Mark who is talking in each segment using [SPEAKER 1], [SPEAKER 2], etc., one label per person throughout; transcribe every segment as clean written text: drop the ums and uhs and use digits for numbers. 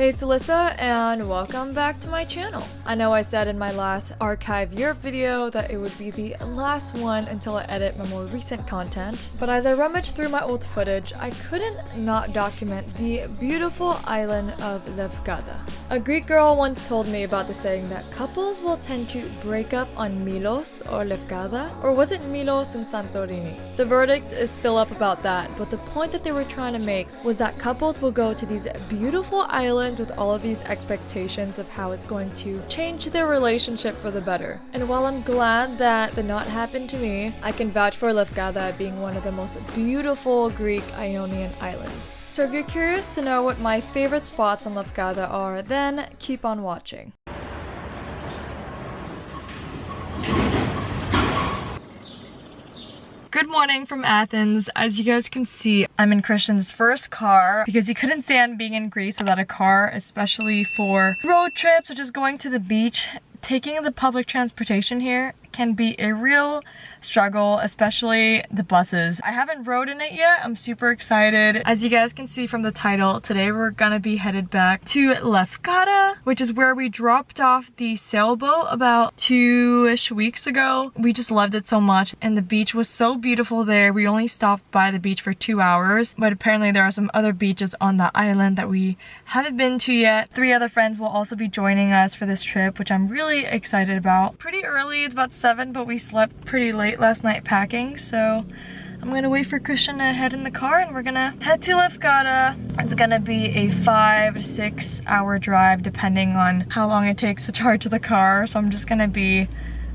[SPEAKER 1] Hey, it's Alyssa and welcome back to my channel. I know I said in my last Archive Europe video that it would be the last one until I edit my more recent content, but as I rummaged through my old footage, I couldn't not document the beautiful island of Lefkada. A Greek girl once told me about the saying that couples will tend to break up on Milos or Lefkada, or was it Milos and Santorini? The verdict is still up about that, but the point that they were trying to make was that couples will go to these beautiful islands with all of these expectations of how it's going to change their relationship for the better. And while I'm glad that did not happen to me, I can vouch for Lefkada being one of the most beautiful Greek Ionian islands. So if you're curious to know what my favorite spots on Lefkada are, then keep on watching. Good morning from Athens. As you guys can see, I'm in Christian's first car because he couldn't stand being in Greece without a car, especially for road trips or just going to the beach. Taking the public transportation here can be a real struggle, especially the buses. I haven't rode in it yet. I'm super excited. As you guys can see from the title, today we're gonna be headed back to Lefkada, which is where we dropped off the sailboat about 2-ish weeks ago. We just loved it so much and the beach was so beautiful there. We only stopped by the beach for 2 hours, but apparently there are some other beaches on the island that we haven't been to yet. 3 other friends will also be joining us for this trip, which I'm really excited about. Pretty early, it's about 7, but we slept pretty late last night packing, so I'm gonna wait for Christian to head in the car and we're gonna head to Lefkada. It's gonna be a 5-6 hour drive depending on how long it takes to charge the car, so I'm just gonna be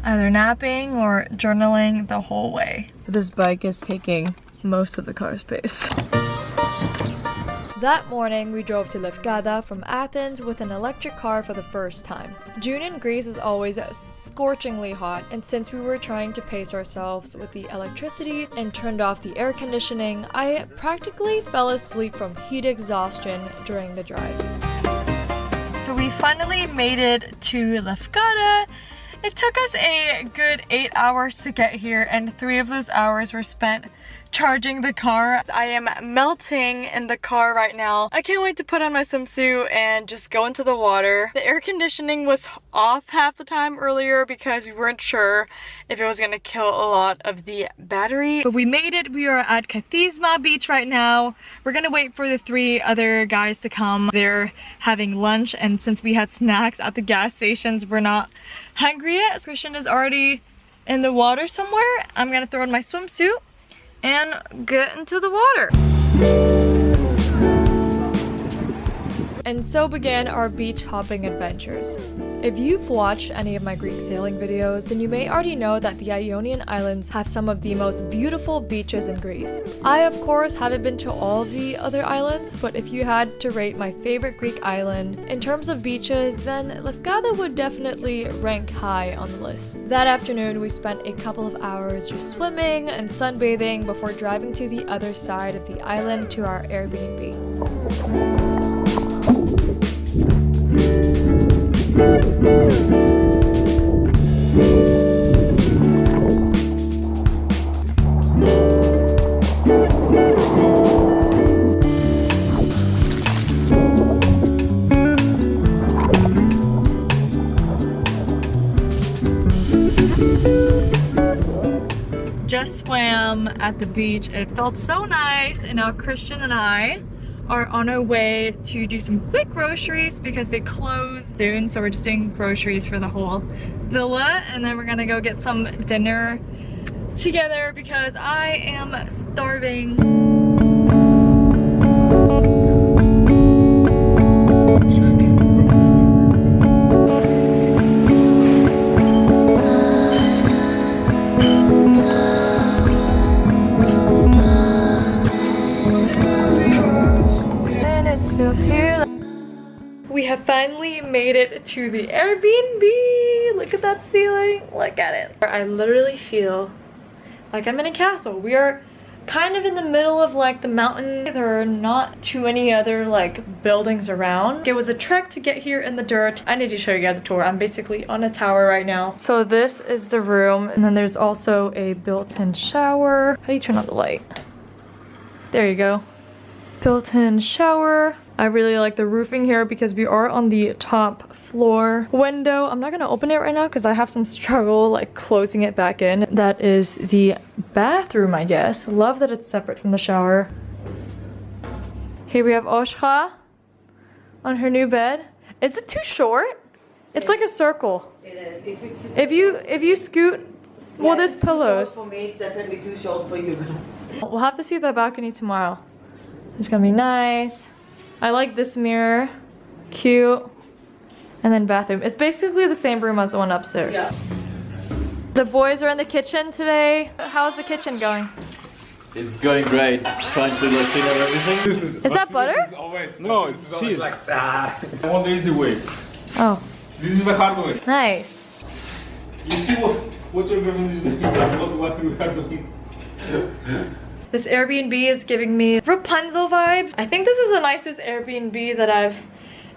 [SPEAKER 1] either napping or journaling the whole way. This bike is taking most of the car space. That morning, we drove to Lefkada from Athens with an electric car for the first time. June in Greece is always scorchingly hot, and since we were trying to pace ourselves with the electricity and turned off the air conditioning, I practically fell asleep from heat exhaustion during the drive. So we finally made it to Lefkada. It took us a good 8 hours to get here, and 3 of those hours were spent charging the car. I am melting in the car right now. I can't wait to put on my swimsuit and just go into the water. The air conditioning was off half the time earlier because we weren't sure if it was gonna kill a lot of the battery. But we made it. We are at Kathisma beach right now. We're gonna wait for the 3 other guys to come. They're having lunch, and since we had snacks at the gas stations, we're not hungry yet. Christian is already in the water somewhere. I'm gonna throw in my swimsuit and get into the water. And so began our beach hopping adventures. If you've watched any of my Greek sailing videos, then you may already know that the Ionian Islands have some of the most beautiful beaches in Greece. I, of course, haven't been to all of the other islands, but if you had to rate my favorite Greek island in terms of beaches, then Lefkada would definitely rank high on the list. That afternoon, we spent a couple of hours just swimming and sunbathing before driving to the other side of the island to our Airbnb. Just swam at the beach. It felt so nice, and now Christian and I are on our way to do some quick groceries because they close soon, so we're just doing groceries for the whole villa, and then we're gonna go get some dinner together because I am starving. We have finally made it to the Airbnb. Look at that ceiling. Look at it. I literally feel like I'm in a castle. We are kind of in the middle of like the mountain. There are not too many other like buildings around. It was a trek to get here in the dirt. I need to show you guys a tour. I'm basically on a tower right now. So this is the room, and then there's also a built-in shower. How do you turn on the light? There you go. Built-in shower. I really like the roofing here because we are on the top floor. Window, I'm not gonna open it right now because I have some struggle like closing it back in. That is the bathroom, I guess. Love that it's separate from the shower. Here we have Oshka on her new bed. Is it too short? It's like a circle.
[SPEAKER 2] It is.
[SPEAKER 1] If you scoot, well, there's pillows.
[SPEAKER 2] For me, it's definitely too short for you.
[SPEAKER 1] We'll have to see the balcony tomorrow. It's gonna be nice. I like this mirror. Cute. And then bathroom. It's basically the same room as the one upstairs.
[SPEAKER 2] Yeah.
[SPEAKER 1] The boys are in the kitchen today. How's the kitchen going?
[SPEAKER 3] It's going great. Trying to like clean up everything.
[SPEAKER 1] Is that butter?
[SPEAKER 4] Is always,
[SPEAKER 5] No, it's cheese.
[SPEAKER 4] like that. I want the easy way.
[SPEAKER 1] Oh,
[SPEAKER 4] This is the hard way.
[SPEAKER 1] nice.
[SPEAKER 4] You see what your girlfriend is doing, not what we are doing.
[SPEAKER 1] This Airbnb is giving me Rapunzel vibes. I think this is the nicest Airbnb that I've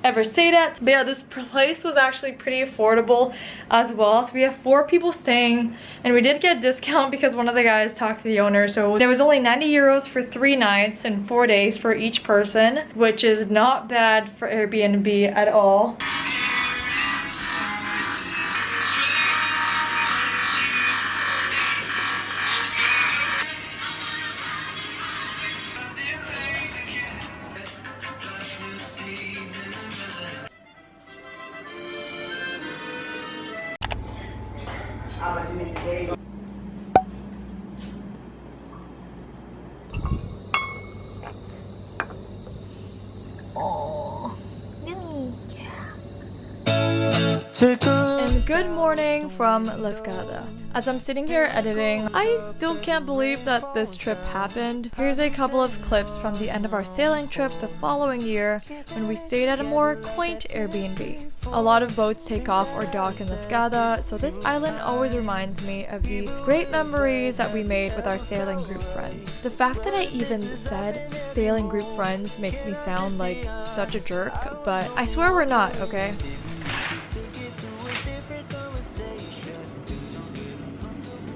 [SPEAKER 1] ever stayed at. But yeah, this place was actually pretty affordable as well. So we have 4 people staying, and we did get a discount because one of the guys talked to the owner. So there was only 90 euros for 3 nights and 4 days for each person, which is not bad for Airbnb at all. And good morning from Lefkada. As I'm sitting here editing, I still can't believe that this trip happened. Here's a couple of clips from the end of our sailing trip the following year when we stayed at a more quaint Airbnb. A lot of boats take off or dock in Lefkada, so this island always reminds me of the great memories that we made with our sailing group friends. The fact that I even said sailing group friends makes me sound like such a jerk, but I swear we're not, okay?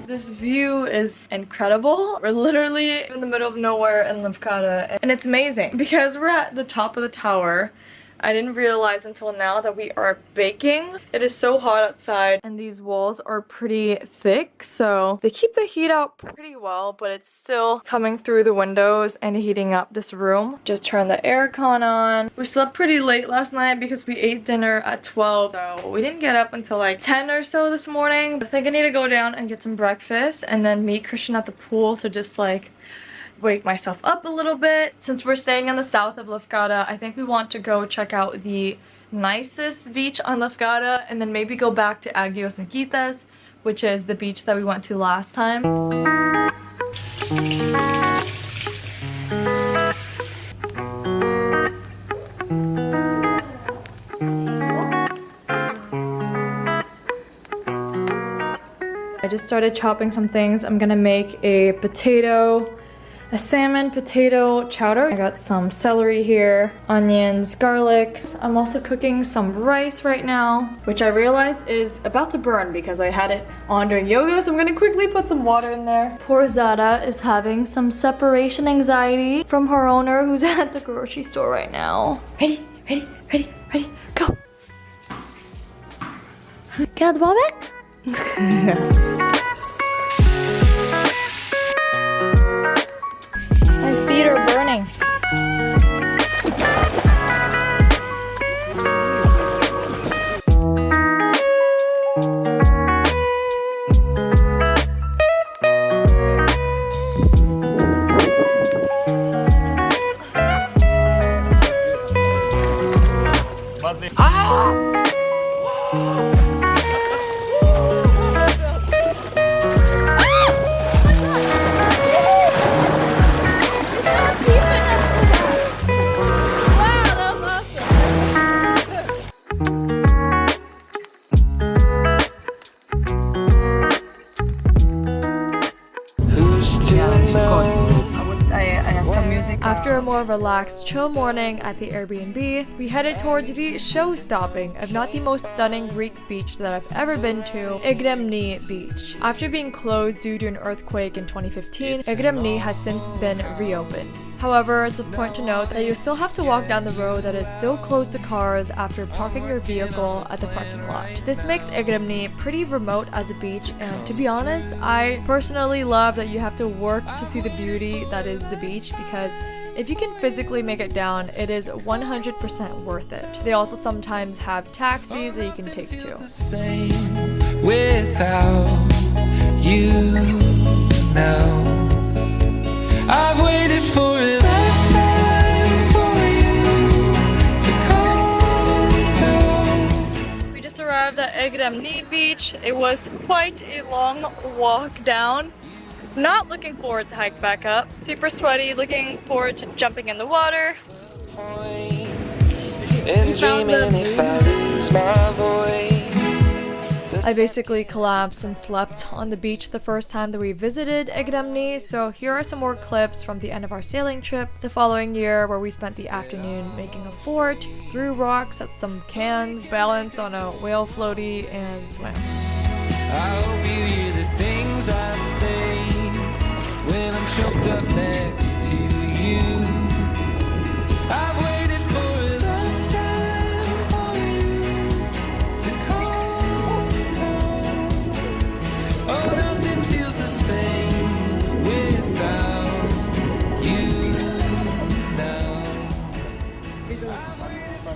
[SPEAKER 1] This view is incredible. We're literally in the middle of nowhere in Lefkada, and it's amazing because we're at the top of the tower. I didn't realize until now that we are baking. It is so hot outside, and these walls are pretty thick, so they keep the heat out pretty well, but it's still coming through the windows and heating up this room. Just turned the aircon on. We slept pretty late last night because we ate dinner at 12, so we didn't get up until like 10 or so this morning. But I think I need to go down and get some breakfast and then meet Christian at the pool to just like wake myself up a little bit. Since we're staying in the south of Lefkada, I think we want to go check out the nicest beach on Lefkada and then maybe go back to Agios Nikitas, which is the beach that we went to last time. I just started chopping some things. I'm gonna make a salmon potato chowder. I got some celery here, onions, garlic. I'm also cooking some rice right now, which I realize is about to burn because I had it on during yoga, so I'm gonna quickly put some water in there. Poor Zada is having some separation anxiety from her owner who's at the grocery store right now. Ready, ready, ready, ready, go. Get out the ball back. My feet are burning. After a more relaxed, chill morning at the Airbnb, we headed towards the show-stopping, if not the most stunning Greek beach that I've ever been to, Egremni Beach. After being closed due to an earthquake in 2015, Egremni has since been reopened. However, it's important to note that you still have to walk down the road that is still closed to cars after parking your vehicle at the parking lot. This makes Egremni pretty remote as a beach, and to be honest, I personally love that you have to work to see the beauty that is the beach, because if you can physically make it down, it is 100% worth it. They also sometimes have taxis that you can take too.
[SPEAKER 5] Without you now, I've waited for a lifetime for you to calm down.
[SPEAKER 1] We just arrived at Egremni beach. It was quite a long walk down. Not looking forward to hike back up. Super sweaty, looking forward to jumping in the water.
[SPEAKER 5] And dreaming if I lose my voice.
[SPEAKER 1] I basically collapsed and slept on the beach the first time that we visited Egremni, so here are some more clips from the end of our sailing trip the following year, where we spent the afternoon making a fort, threw rocks at some cans, balanced on a whale floaty, and swam.
[SPEAKER 5] I hope you hear the things I say when I'm choked up next to you. I've waited for a lifetime for you to calm down. Oh, nothing feels the same without you now. I've waited for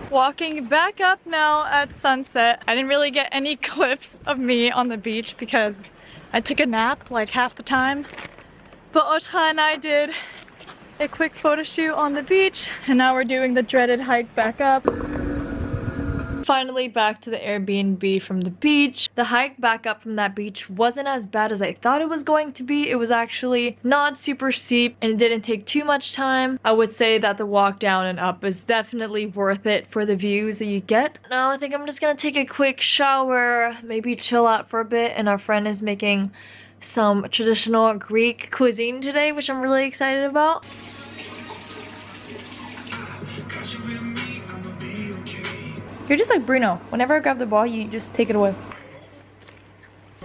[SPEAKER 1] Walking back up now at sunset. I didn't really get any clips of me on the beach because I took a nap like half the time. But Oshka and I did a quick photo shoot on the beach, and now we're doing the dreaded hike back up. Finally back to the Airbnb from the beach. The hike back up from that beach wasn't as bad as I thought it was going to be. It was actually not super steep and it didn't take too much time. I would say that the walk down and up is definitely worth it for the views that you get. Now I think I'm just gonna take a quick shower, maybe chill out for a bit, and our friend is making some traditional Greek cuisine today, which I'm really excited about. You're just like Bruno. Whenever I grab the ball, you just take it away.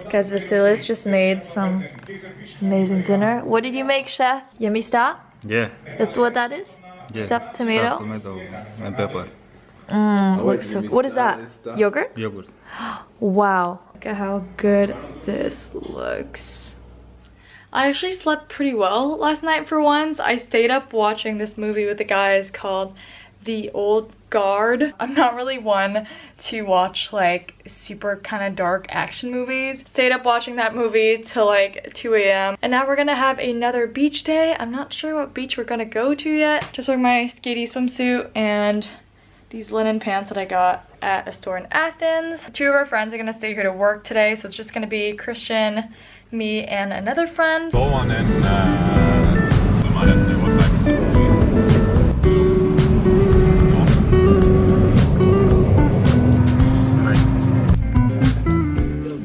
[SPEAKER 1] Guys, Vasilis just made some amazing dinner. What did you make, chef? Yummy stuff?
[SPEAKER 4] Yeah.
[SPEAKER 1] That's what that is?
[SPEAKER 4] Yeah.
[SPEAKER 1] Stuffed tomato?
[SPEAKER 4] Stuffed tomato and pepper.
[SPEAKER 1] Looks so good. What is that? Yogurt?
[SPEAKER 4] Yogurt.
[SPEAKER 1] Wow. Look at how good this looks. I actually slept pretty well last night for once. I stayed up watching this movie with the guys called The Old Guard. I'm not really one to watch like super kind of dark action movies. Stayed up watching that movie till like 2 a.m. And now we're gonna have another beach day. I'm not sure what beach we're gonna go to yet. Just wearing my skatey swimsuit and these linen pants that I got at a store in Athens. 2 of our friends are gonna stay here to work today, so it's just gonna be Christian, me, and another friend.
[SPEAKER 4] Go on then.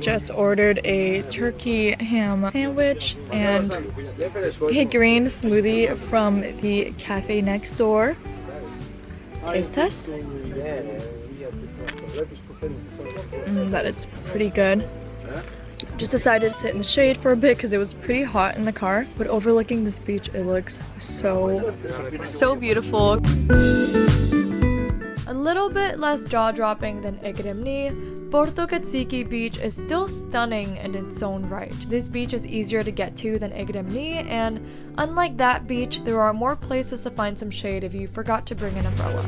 [SPEAKER 1] Just ordered a turkey ham sandwich and a green smoothie from the cafe next door. Taste test. That is pretty good. Just decided to sit in the shade for a bit because it was pretty hot in the car. But overlooking this beach, it looks so beautiful. A little bit less jaw-dropping than Egremni, Porto Katsiki beach is still stunning in its own right. This beach is easier to get to than Egremni, and unlike that beach, there are more places to find some shade if you forgot to bring an umbrella.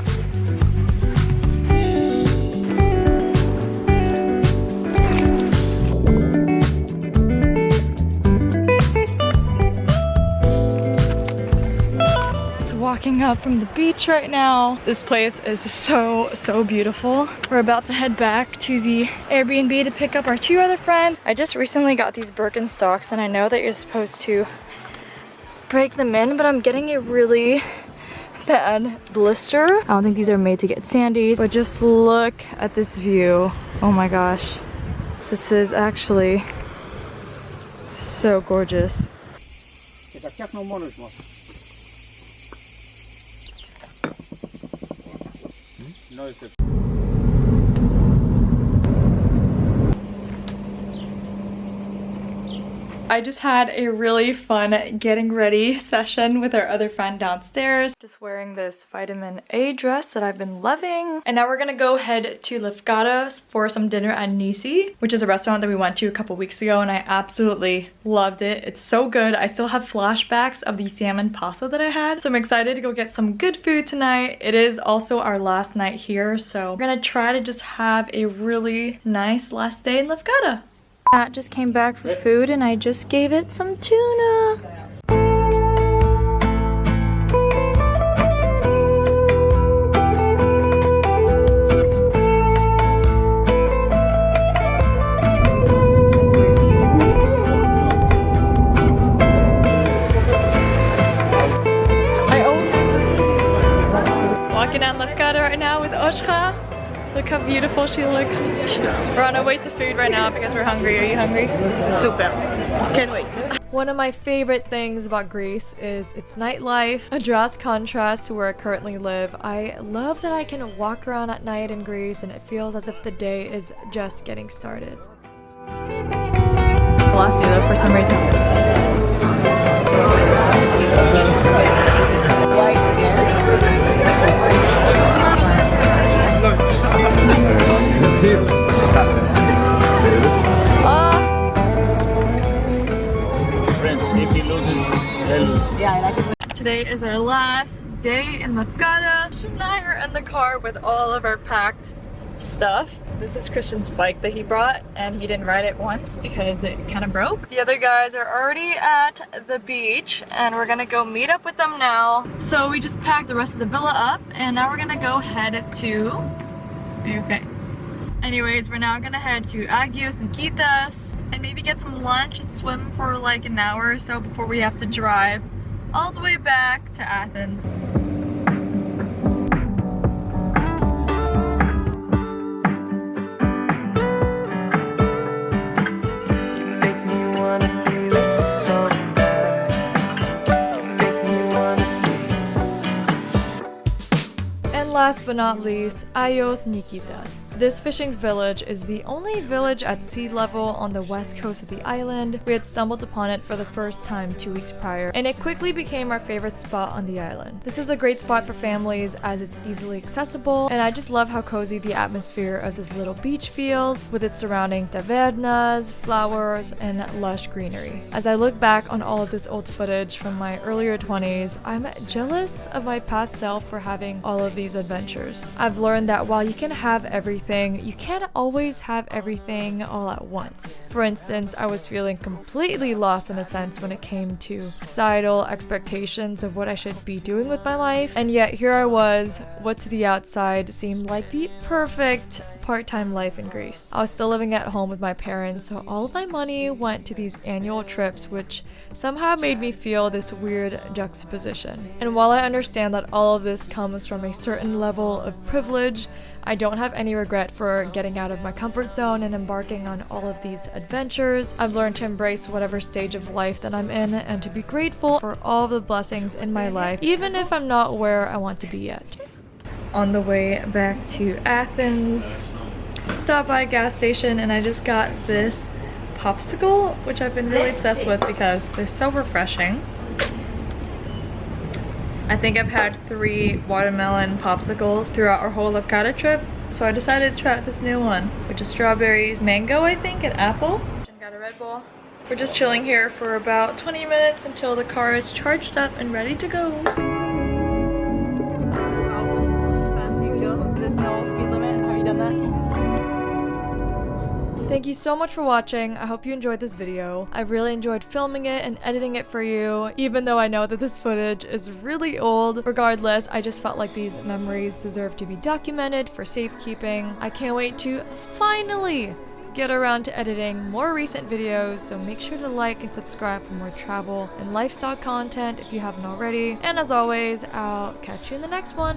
[SPEAKER 1] Walking up from the beach right now. This place is so beautiful. We're about to head back to the Airbnb to pick up our 2 other friends. I just recently got these Birkenstocks and I know that you're supposed to break them in, but I'm getting a really bad blister. I don't think these are made to get sandy, but just look at this view. Oh my gosh. This is actually so gorgeous. I just had a really fun getting ready session with our other friend downstairs. Just wearing this vitamin A dress that I've been loving. And now we're gonna go head to Lefkada for some dinner at Nisi, which is a restaurant that we went to a couple weeks ago and I absolutely loved it. It's so good. I still have flashbacks of the salmon pasta that I had. So I'm excited to go get some good food tonight. It is also our last night here, so we're gonna try to just have a really nice last day in Lefkada. Matt just came back for food and I just gave it some tuna. Walking down Lefkada right now with Oshka. Look how beautiful she looks. We're on our way to food right now because we're hungry. Are you hungry?
[SPEAKER 2] Super. Can't wait.
[SPEAKER 1] One of my favorite things about Greece is its nightlife. A drastic contrast to where I currently live. I love that I can walk around at night in Greece and it feels as if the day is just getting started. Philosophy though, for some reason. Today is our last day in Lefkada. Christian and I are in the car with all of our packed stuff. This is Christian's bike that he brought and he didn't ride it once because it kind of broke. The other guys are already at the beach and we're gonna go meet up with them now. So we just packed the rest of the villa up and now we're gonna go head to... Okay. Anyways, we're now gonna head to Agios Nikitas and maybe get some lunch and swim for like an hour or so before we have to drive all the way back to Athens. And last but not least, Agios Nikitas. This fishing village is the only village at sea level on the west coast of the island. We had stumbled upon it for the first time 2 weeks prior, and it quickly became our favorite spot on the island. This is a great spot for families as it's easily accessible, and I just love how cozy the atmosphere of this little beach feels, with its surrounding tavernas, flowers, and lush greenery. As I look back on all of this old footage from my earlier 20s, I'm jealous of my past self for having all of these adventures. I've learned that while you can have everything, you can't always have everything all at once. For instance, I was feeling completely lost in a sense when it came to societal expectations of what I should be doing with my life, and yet here I was, what to the outside seemed like the perfect part-time life in Greece. I was still living at home with my parents, so all of my money went to these annual trips, which somehow made me feel this weird juxtaposition. And while I understand that all of this comes from a certain level of privilege, I don't have any regret for getting out of my comfort zone and embarking on all of these adventures. I've learned to embrace whatever stage of life that I'm in and to be grateful for all of the blessings in my life, even if I'm not where I want to be yet. On the way back to Athens, stopped by a gas station and I just got this popsicle, which I've been really obsessed with because they're so refreshing. I think I've had 3 watermelon popsicles throughout our whole Lefkada trip, so I decided to try out this new one, which is strawberries, mango I think, and apple. And got a Red Bull. We're just chilling here for about 20 minutes until the car is charged up and ready to go. Fancy wheel. There's no speed limit. Have you done that? Thank you so much for watching. I hope you enjoyed this video. I really enjoyed filming it and editing it for you, even though I know that this footage is really old. Regardless, I just felt like these memories deserve to be documented for safekeeping. I can't wait to finally get around to editing more recent videos, so make sure to like and subscribe for more travel and lifestyle content if you haven't already. And as always, I'll catch you in the next one.